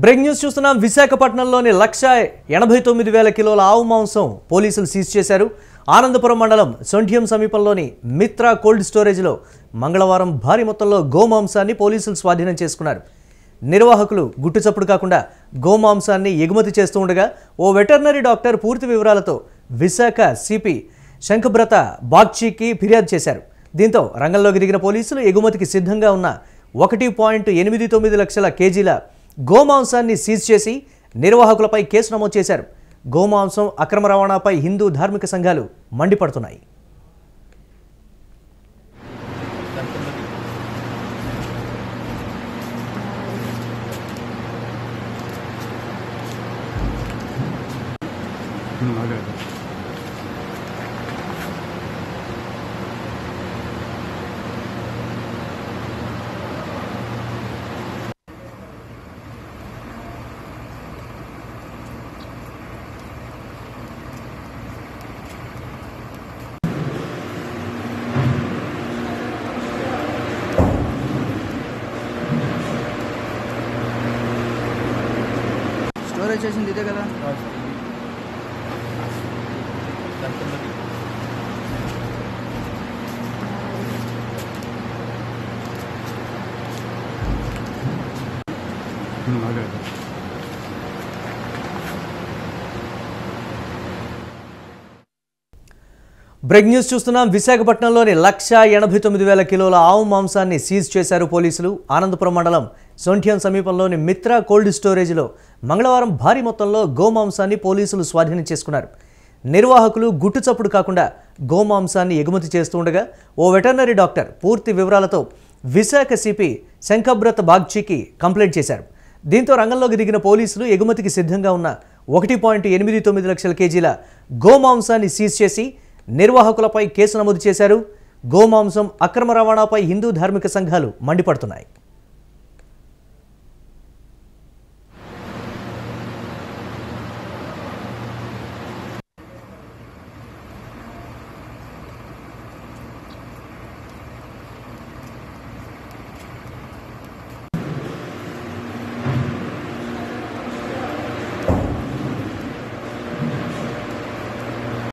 Break news చూస్తున్నాం. విశాఖపట్నంలోని 1,89,000 కిలోల ఆవు మాంసం పోలీసులు సీజ్ చేశారు. ఆనందపురం మండలం సొంఠ్యం సమీపంలోని మిత్రా కోల్డ్ స్టోరేజ్లో మంగళవారం భారీ మొత్తంలో గోమాంసాన్ని పోలీసులు స్వాధీనం చేసుకున్నారు. నిర్వాహకులు గుట్టుచప్పుడు కాకుండా గోమాంసాన్ని ఎగుమతి చేస్తూ ఉండగా ఓ వెటర్నరీ డాక్టర్ పూర్తి వివరాలతో విశాఖ సిపి శంఖబ్రత బాగ్చీకి ఫిర్యాదు చేశారు. దీంతో రంగంలోకి దిగిన పోలీసులు ఎగుమతికి సిద్ధంగా ఉన్న 1.89 లక్షల కేజీల గోమాంసాన్ని సీజ్ చేసి నిర్వాహకులపై కేసు నమోదు చేశారు. గోమాంసం అక్రమ రవాణాపై హిందూ ధార్మిక సంఘాలు మండిపడుతున్నాయి. స్టోరేజ్ చేసింది ఇదే కదా. బ్రేక్ న్యూస్ చూస్తున్నాం. విశాఖపట్నంలోని 1,89,000 కిలోల ఆవు మాంసాన్ని సీజ్ చేశారు పోలీసులు. ఆనందపురం మండలం సొంఠ్యం సమీపంలోని మిత్రా కోల్డ్ స్టోరేజ్లో మంగళవారం భారీ మొత్తంలో గోమాంసాన్ని పోలీసులు స్వాధీనం చేసుకున్నారు. నిర్వాహకులు గుట్టుచప్పుడు కాకుండా గోమాంసాన్ని ఎగుమతి చేస్తూ ఉండగా ఓ వెటర్నరీ డాక్టర్ పూర్తి వివరాలతో విశాఖ సిపి శంఖబ్రత బాగ్చీకి కంప్లైంట్ చేశారు. దీంతో రంగంలోకి దిగిన పోలీసులు ఎగుమతికి సిద్ధంగా ఉన్న 1.89 లక్షల కేజీల గోమాంసాన్ని సీజ్ చేసి నిర్వాహకులపై కేసు నమోదు చేశారు. గోమాంసం అక్రమ రవాణాపై హిందూ ధార్మిక సంఘాలు మండిపడుతున్నాయి.